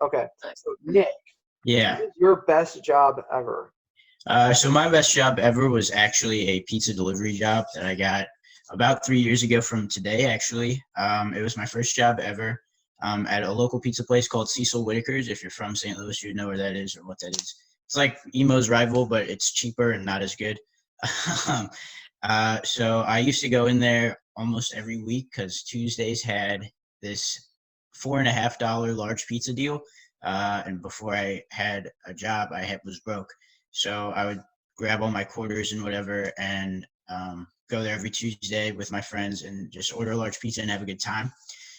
Okay. So Nick, Yeah. what is your best job ever? So my best job ever was actually a pizza delivery job that I got about 3 years ago from today, actually. It was my first job ever at a local pizza place called Cecil Whitaker's. If you're from St. Louis, you know where that is or what that is. It's like Emo's rival, but it's cheaper and not as good. Um, so I used to go in there almost every week because Tuesdays had this $4.50 large pizza deal. And before I had a job, was broke. So I would grab all my quarters and whatever and go there every Tuesday with my friends and just order a large pizza and have a good time.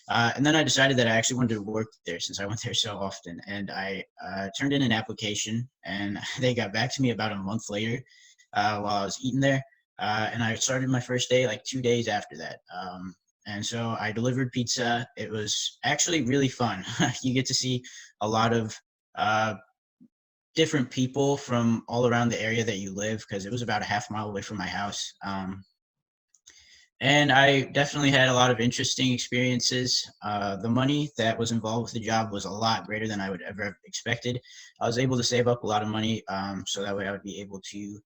And then I decided that I actually wanted to work there since I went there so often. And I turned in an application, and they got back to me about a month later while I was eating there. And I started my first day like 2 days after that. And so I delivered pizza. It was actually really fun. You get to see a lot of uh, different people from all around the area that you live because it was about a half mile away from my house. And I definitely had a lot of interesting experiences. The money that was involved with the job was a lot greater than I would ever have expected. I was able to save up a lot of money so that way I would be able to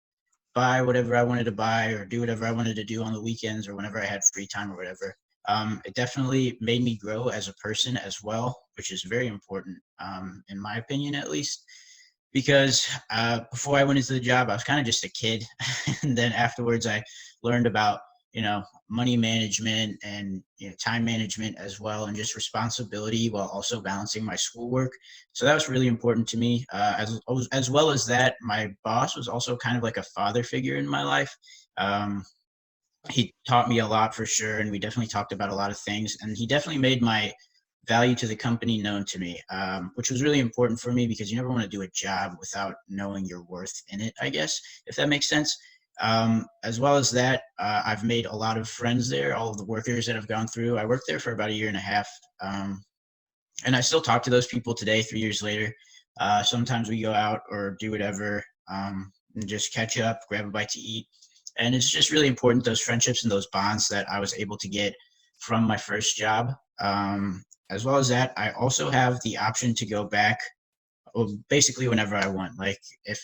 buy whatever I wanted to buy or do whatever I wanted to do on the weekends or whenever I had free time or whatever. It definitely made me grow as a person as well, which is very important, in my opinion, at least. Because before I went into the job, I was kind of just a kid, and then afterwards, I learned about money management and time management as well, and just responsibility while also balancing my schoolwork. So that was really important to me. As well as that, my boss was also kind of like a father figure in my life. Um, he taught me a lot for sure, and we definitely talked about a lot of things. And he definitely made my value to the company known to me, which was really important for me because you never want to do a job without knowing your worth in it, I guess, if that makes sense. As well as that, I've made a lot of friends there, all of the workers that I've gone through. I worked there for about a year and a half, and I still talk to those people today, 3 years later. Sometimes we go out or do whatever and just catch up, grab a bite to eat. And it's just really important, those friendships and those bonds that I was able to get from my first job. As well as that, I also have the option to go back basically whenever I want. Like if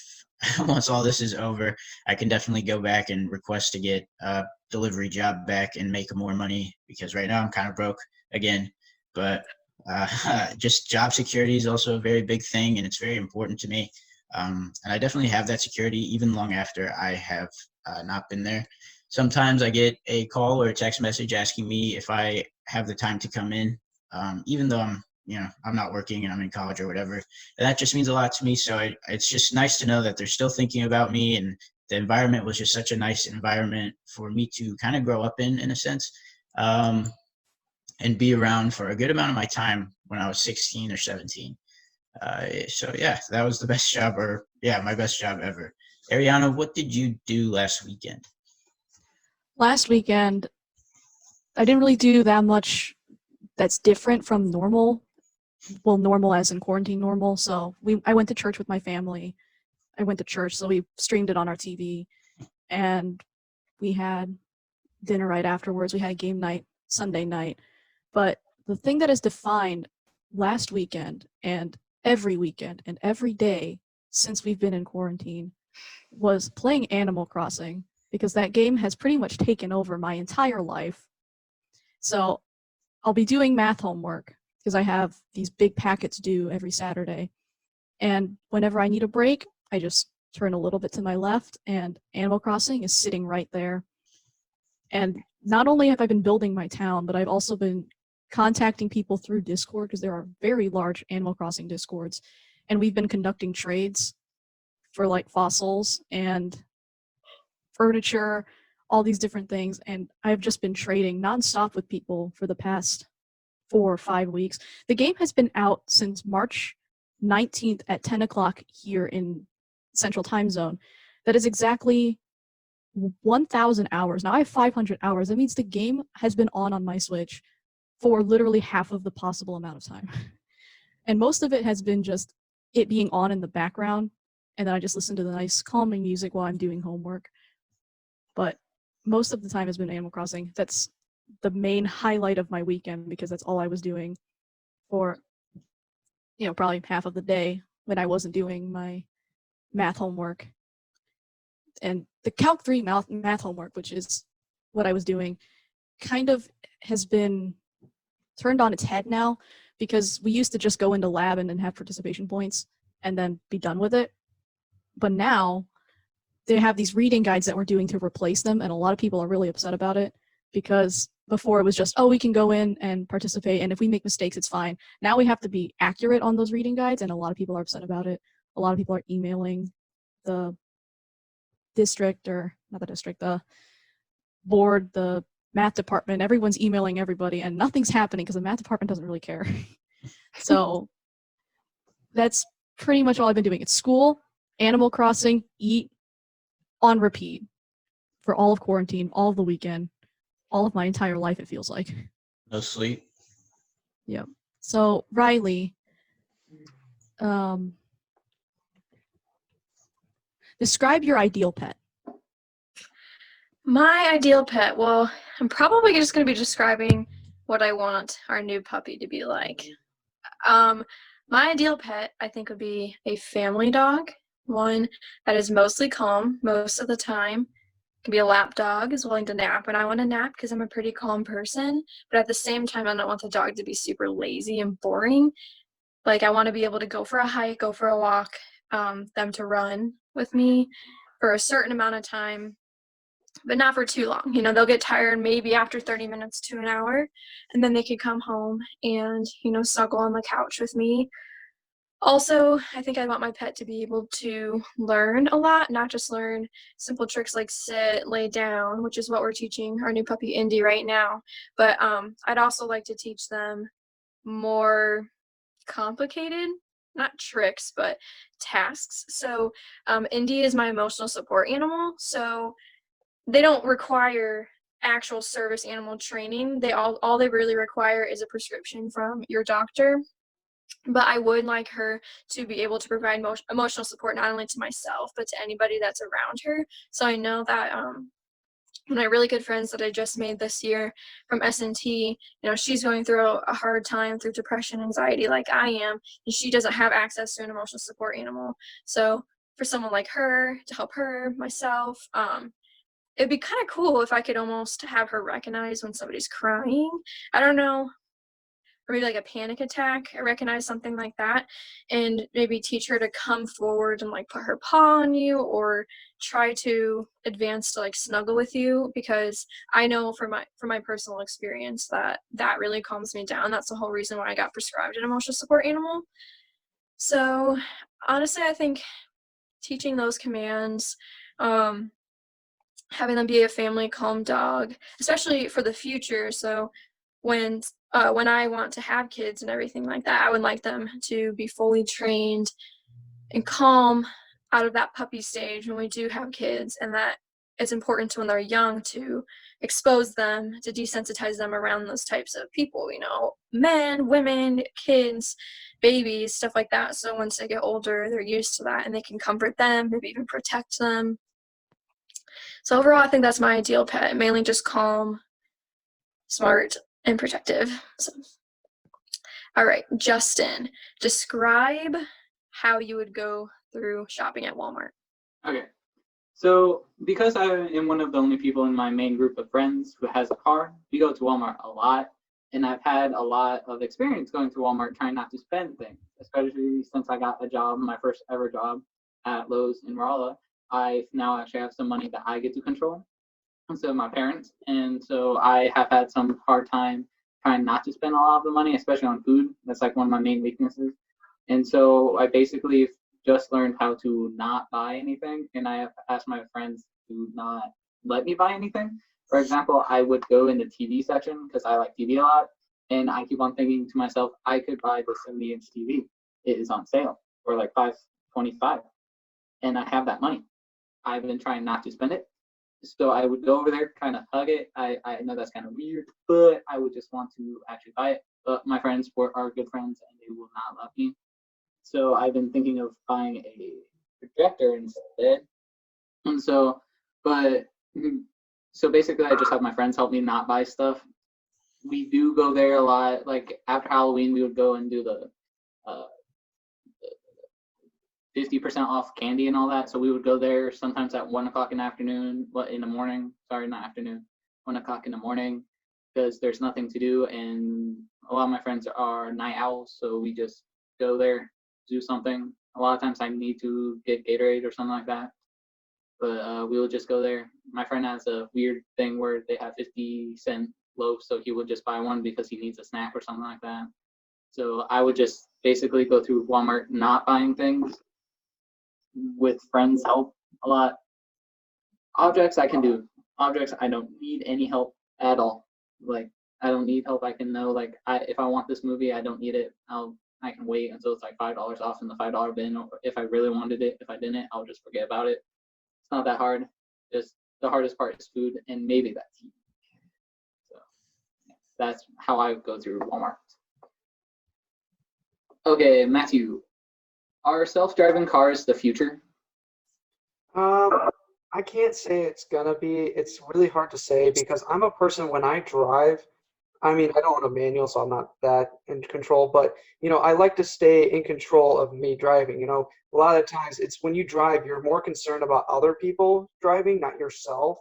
once all this is over, I can definitely go back and request to get a delivery job back and make more money because right now I'm kind of broke again. But just job security is also a very big thing and it's very important to me. And I definitely have that security even long after I have not been there. Sometimes I get a call or a text message asking me if I have the time to come in, even though I'm not working and I'm in college or whatever. And that just means a lot to me. So it's just nice to know that they're still thinking about me, and the environment was just such a nice environment for me to kind of grow up in a sense, um, and be around for a good amount of my time when I was 16 or 17. So yeah, that was the best job, or yeah, my best job ever. Ariana, what did you do last weekend? Last weekend, I didn't really do that much that's different from normal. Well, normal as in quarantine normal. So I went to church with my family. I went to church, so we streamed it on our TV, and we had dinner right afterwards. We had a game night Sunday night. But the thing that has defined last weekend and every day since we've been in quarantine was playing Animal Crossing, because that game has pretty much taken over my entire life. So I'll be doing math homework because I have these big packets due every Saturday. And whenever I need a break, I just turn a little bit to my left, and Animal Crossing is sitting right there. And not only have I been building my town, but I've also been contacting people through Discord, because there are very large Animal Crossing Discords. And we've been conducting trades for like fossils and furniture, all these different things. And I've just been trading nonstop with people for the past 4 or 5 weeks. The game has been out since March 19th at 10 o'clock here in Central Time Zone. That is exactly 1,000 hours. Now I have 500 hours. That means the game has been on my Switch for literally half of the possible amount of time. And most of it has been just it being on in the background, and then I just listen to the nice calming music while I'm doing homework. But most of the time has been Animal Crossing. That's the main highlight of my weekend because that's all I was doing for probably half of the day when I wasn't doing my math homework. And the Calc 3 math homework, which is what I was doing, kind of has been turned on its head now, because we used to just go into lab and then have participation points and then be done with it. But now they have these reading guides that we're doing to replace them, and a lot of people are really upset about it, because before it was just, oh, we can go in and participate, and if we make mistakes, it's fine. Now we have to be accurate on those reading guides, and a lot of people are upset about it. A lot of people are emailing the district, or not the district, the board, the math department. Everyone's emailing everybody, and nothing's happening because the math department doesn't really care. So that's pretty much all I've been doing. It's school, Animal Crossing, eat, on repeat for all of quarantine, all of the weekend, all of my entire life, it feels like. No sleep. Yeah. So, Riley, describe your ideal pet. My ideal pet, well, I'm probably just going to be describing what I want our new puppy to be like. My ideal pet, I think, would be a family dog, one that is mostly calm most of the time. It can be a lap dog, is willing to nap when I want to nap because I'm a pretty calm person, but at the same time, I don't want the dog to be super lazy and boring. Like, I want to be able to go for a hike, go for a walk, them to run with me for a certain amount of time, but not for too long. They'll get tired maybe after 30 minutes to an hour, and then they could come home and, snuggle on the couch with me. Also, I think I want my pet to be able to learn a lot, not just learn simple tricks like sit, lay down, which is what we're teaching our new puppy Indy right now. But I'd also like to teach them more complicated, not tricks, but tasks. So Indy is my emotional support animal. So they don't require actual service animal training. All they really require is a prescription from your doctor. But I would like her to be able to provide emotional support not only to myself, but to anybody that's around her. So I know that one of my really good friends that I just made this year from S&T, she's going through a hard time through depression, anxiety like I am, and she doesn't have access to an emotional support animal. So for someone like her, to help her, myself, it'd be kind of cool if I could almost have her recognize when somebody's crying. I don't know, or maybe like a panic attack, I recognize something like that, and maybe teach her to come forward and like put her paw on you, or try to advance to like snuggle with you, because I know from my personal experience that really calms me down. That's the whole reason why I got prescribed an emotional support animal. So honestly, I think teaching those commands, having them be a family calm dog, especially for the future. So when I want to have kids and everything like that, I would like them to be fully trained and calm out of that puppy stage when we do have kids, and that it's important to when they're young to expose them, to desensitize them around those types of people, men, women, kids, babies, stuff like that. So once they get older, they're used to that and they can comfort them, maybe even protect them. So overall, I think that's my ideal pet, mainly just calm, smart, and protective. So, all right, Justin, describe how you would go through shopping at Walmart. Okay, so because I am one of the only people in my main group of friends who has a car, we go to Walmart a lot, and I've had a lot of experience going to Walmart trying not to spend things, especially since I got a job, my first ever job at Lowe's in Rolla. I now actually have some money that I get to control instead of my parents, and so I have had some hard time trying not to spend a lot of the money, especially on food. That's like one of my main weaknesses. And so I basically just learned how to not buy anything, and I have asked my friends to not let me buy anything. For example, I would go in the TV section because I like TV a lot, and I keep on thinking to myself, I could buy the 70-inch TV. It is on sale for like $525, and I have that money. I've been trying not to spend it. So I would go over there, kind of hug it. I know that's kind of weird, but I would just want to actually buy it. But my friends are good friends, and they will not let me. So I've been thinking of buying a projector instead. And so basically I just have my friends help me not buy stuff. We do go there a lot. Like after Halloween, we would go and do the 50% off candy and all that. So we would go there sometimes at 1 o'clock in the afternoon, in the morning. Sorry, not afternoon, 1 o'clock in the morning, because there's nothing to do. And a lot of my friends are night owls, so we just go there, do something. A lot of times I need to get Gatorade or something like that, but we will just go there. My friend has a weird thing where they have 50-cent loaves, so he would just buy one because he needs a snack or something like that. So I would just basically go through Walmart not buying things with friends' help a lot. Objects I can do. Objects I don't need any help at all. Like, I don't need help. I can know, like, if I want this movie, I don't need it. I can wait until it's like $5 off in the $5 bin, or if I really wanted it. If I didn't, I'll just forget about it. It's not that hard. Just the hardest part is food and maybe that TV. So yeah, that's how I go through Walmart. Okay, Matthew, are self-driving cars the future? I can't say it's gonna be. It's really hard to say because I'm a person when I drive. I mean, I don't own a manual, so I'm not that in control. But I like to stay in control of me driving. A lot of times it's when you drive, you're more concerned about other people driving, not yourself.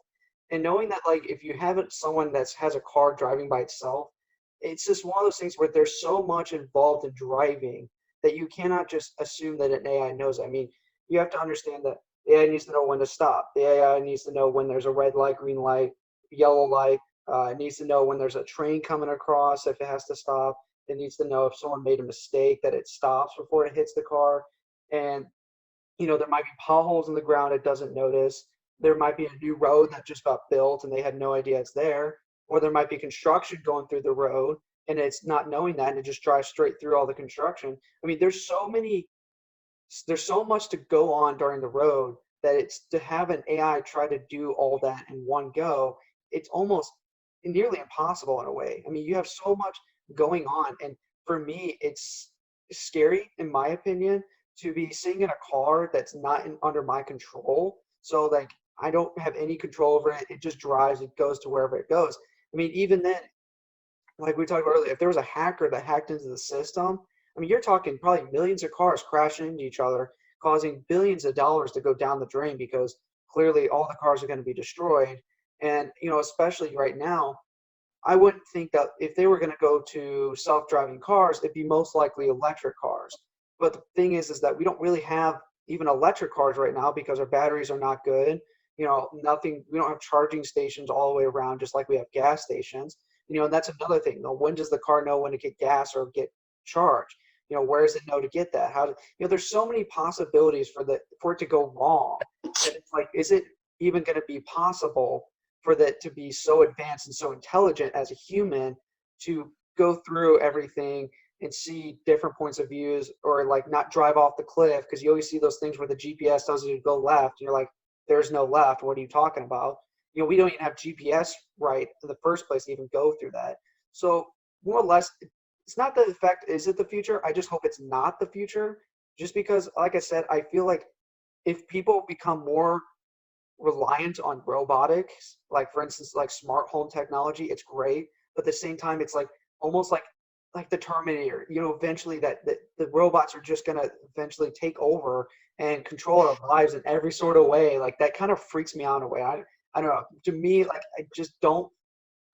And knowing that, like, if you haven't someone that has a car driving by itself, it's just one of those things where there's so much involved in driving that you cannot just assume that an AI knows. I mean, you have to understand that the AI needs to know when to stop. The AI needs to know when there's a red light, green light, yellow light. It needs to know when there's a train coming across, if it has to stop. It needs to know if someone made a mistake, that it stops before it hits the car. And, there might be potholes in the ground it doesn't notice. There might be a new road that just got built and they had no idea it's there. Or there might be construction going through the road and it's not knowing that and it just drives straight through all the construction. I mean, there's so much to go on during the road that it's to have an AI try to do all that in one go. It's almost nearly impossible in a way. I mean, you have so much going on. And for me, it's scary, in my opinion, to be sitting in a car that's not under my control. So, like, I don't have any control over it. It just drives, it goes to wherever it goes. I mean, even then, like we talked about earlier, if there was a hacker that hacked into the system, I mean, you're talking probably millions of cars crashing into each other, causing billions of dollars to go down the drain because clearly all the cars are going to be destroyed. And, especially right now, I wouldn't think that if they were going to go to self-driving cars, it'd be most likely electric cars. But the thing is that we don't really have even electric cars right now because our batteries are not good. Nothing, we don't have charging stations all the way around, just like we have gas stations. And that's another thing. When does the car know when to get gas or get charged? Where does it know to get that? There's so many possibilities for it to go wrong. And it's like, is it even going to be possible for that to be so advanced and so intelligent as a human to go through everything and see different points of views, or like not drive off the cliff? Because you always see those things where the GPS tells you to go left and you're like, there's no left. What are you talking about? We don't even have GPS right in the first place to even go through that. So more or less, it's not the fact, is it the future? I just hope it's not the future, just because, like I said, I feel like if people become more reliant on robotics, like for instance, like smart home technology, it's great. But at the same time, it's like almost like the Terminator, eventually that the robots are just going to eventually take over and control our lives in every sort of way. Like that kind of freaks me out in a way. I don't know. To me, like, I just don't.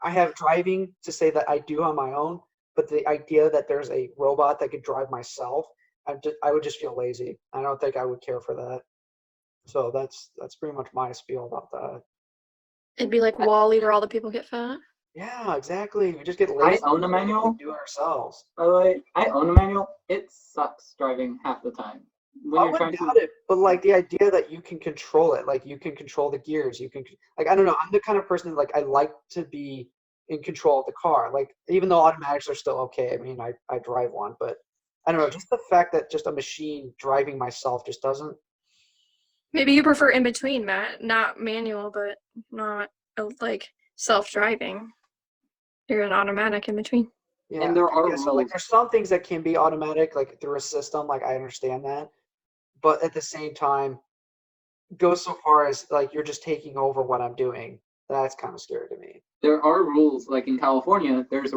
I have driving to say that I do on my own, but the idea that there's a robot that could drive myself, I would just feel lazy. I don't think I would care for that. So that's pretty much my spiel about that. It'd be like Wall-E where all the people get fat. Yeah, exactly. We just get I lazy. own a manual. Do it ourselves. By the way, I own a manual. It sucks driving half the time. When I you're trying wouldn't to, doubt it, but like the idea that you can control it, like you can control the gears, you can, like, I don't know. I'm the kind of person that, like, I like to be in control of the car. Like, even though automatics are still okay. I mean, I drive one, but I don't know. Just the fact that just a machine driving myself just doesn't. Maybe you prefer in between, Matt. Not manual, but not like self-driving. You're an automatic in between. Yeah. and there are Yeah, so like rules. there's some things that can be automatic, like through a system. Like I understand that, but at the same time, go so far as like you're just taking over what I'm doing. That's kind of scary to me. There are rules. Like in California, there's a